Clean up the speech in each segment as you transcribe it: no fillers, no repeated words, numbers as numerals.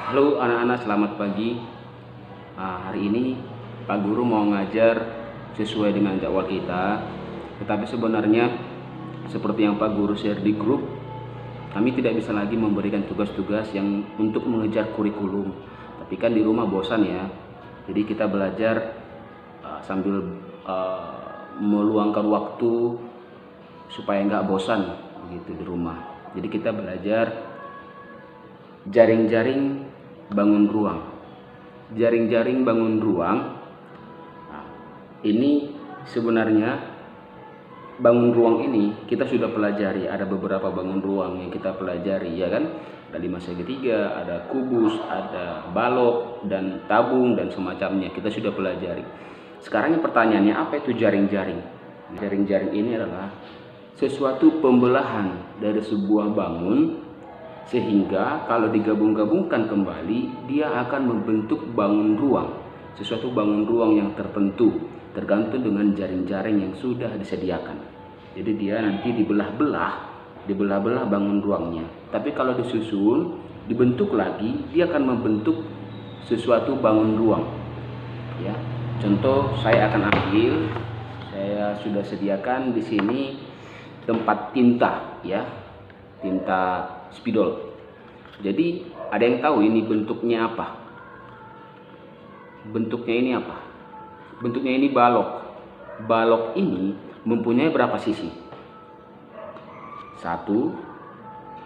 Halo anak-anak, selamat pagi. Hari ini Pak Guru mau ngajar sesuai dengan jadwal kita. Tetapi sebenarnya seperti yang Pak Guru share di grup, kami tidak bisa lagi memberikan tugas-tugas yang untuk mengejar kurikulum. Tapi kan di rumah bosan ya. Jadi kita belajar sambil meluangkan waktu supaya nggak bosan begitu di rumah. Jadi kita belajar jaring-jaring bangun ruang. Jaring-jaring bangun ruang. Nah, ini sebenarnya bangun ruang ini kita sudah pelajari. Ada beberapa bangun ruang yang kita pelajari, ya kan? Ada 5 segitiga, ada kubus, ada balok dan tabung dan semacamnya. Kita sudah pelajari. Sekarang pertanyaannya, apa itu jaring-jaring? Jaring-jaring ini adalah sesuatu pembelahan dari sebuah bangun, sehingga kalau digabung-gabungkan kembali dia akan membentuk bangun ruang, sesuatu bangun ruang yang tertentu tergantung dengan jaring-jaring yang sudah disediakan. Jadi dia nanti dibelah-belah bangun ruangnya. Tapi kalau disusun, dibentuk lagi, dia akan membentuk sesuatu bangun ruang. Ya, contoh saya akan ambil, saya sudah sediakan di sini tempat tinta, ya, tinta spidol. Jadi ada yang tahu ini bentuknya apa? Bentuknya ini apa? Bentuknya ini balok. Balok ini mempunyai berapa sisi? 1,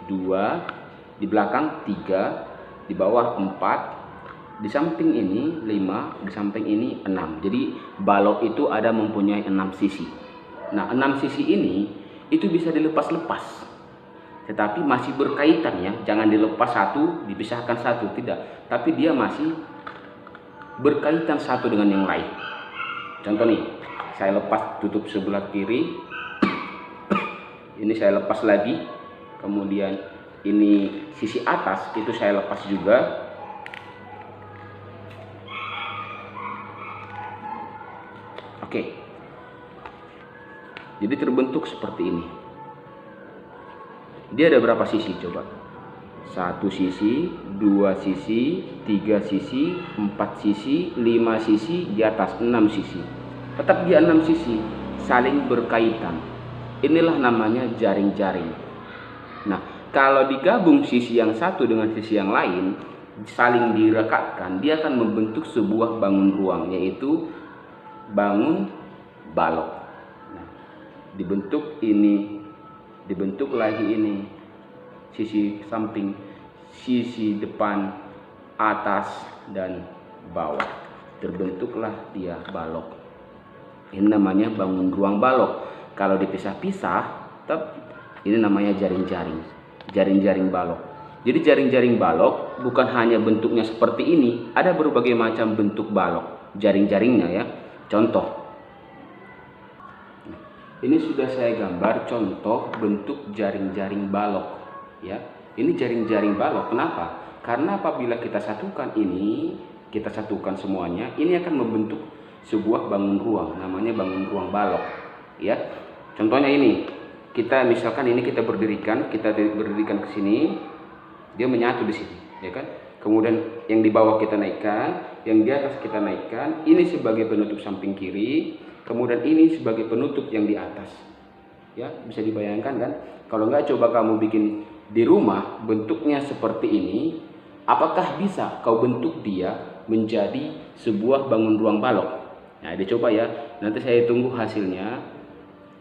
2, di belakang 3, di bawah 4, di samping ini 5, di samping ini 6. Jadi balok itu ada mempunyai 6 sisi. Nah, 6 sisi ini itu bisa dilepas-lepas, tetapi masih berkaitan ya. Jangan dilepas satu, dipisahkan satu, tidak. Tapi dia masih berkaitan satu dengan yang lain. Contoh nih, saya lepas tutup sebelah kiri, ini saya lepas lagi, kemudian ini sisi atas itu saya lepas juga. Oke, jadi terbentuk seperti ini. Dia ada berapa sisi coba? 1 sisi, 2 sisi, 3 sisi, 4 sisi, 5 sisi, di atas 6 sisi. Tetap dia 6 sisi, saling berkaitan. Inilah namanya jaring-jaring. Nah, kalau digabung sisi yang satu dengan sisi yang lain, saling direkatkan, dia akan membentuk sebuah bangun ruang, yaitu bangun balok. Nah, dibentuk ini, dibentuk lagi ini, sisi samping, sisi depan, atas dan bawah, terbentuklah dia balok. Ini namanya bangun ruang balok. Kalau dipisah-pisah, ini namanya jaring-jaring, jaring-jaring balok. Jadi jaring-jaring balok bukan hanya bentuknya seperti ini, ada berbagai macam bentuk balok jaring-jaringnya ya. Contoh, ini sudah saya gambar contoh bentuk jaring-jaring balok ya. Ini jaring-jaring balok. Kenapa? Karena apabila kita satukan ini, kita satukan semuanya, ini akan membentuk sebuah bangun ruang, namanya bangun ruang balok ya. Contohnya ini, kita misalkan ini kita berdirikan ke sini, dia menyatu di sini ya kan. Kemudian yang di bawah kita naikkan, yang di atas kita naikkan, ini sebagai penutup samping kiri, kemudian ini sebagai penutup yang di atas ya. Bisa dibayangkan kan? Kalau enggak, coba kamu bikin di rumah bentuknya seperti ini, apakah bisa kau bentuk dia menjadi sebuah bangun ruang balok? Nah, dicoba ya, nanti saya tunggu hasilnya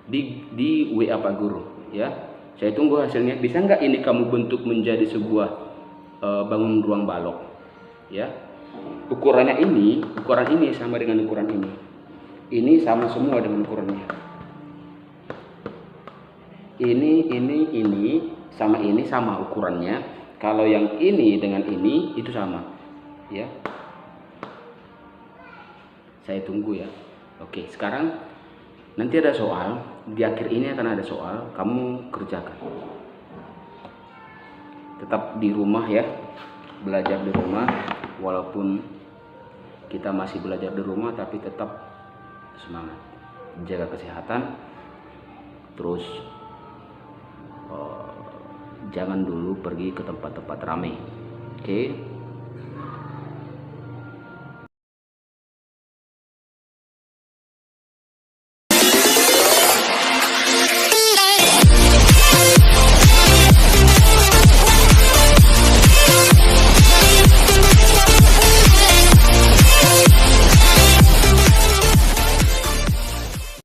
di WA Pak Guru ya. Saya tunggu hasilnya. Bisa nggak ini kamu bentuk menjadi sebuah bangun ruang balok ya. Ukuran ini sama dengan ukuran ini sama semua dengan ukurannya. Ini sama ukurannya. Kalau yang ini dengan ini itu sama ya. Saya tunggu ya. Oke, sekarang nanti ada soal, di akhir ini akan ada soal, kamu kerjakan. Tetap di rumah ya, belajar di rumah. Walaupun kita masih belajar di rumah, tapi tetap semangat, jaga kesehatan, terus jangan dulu pergi ke tempat-tempat ramai. Oke.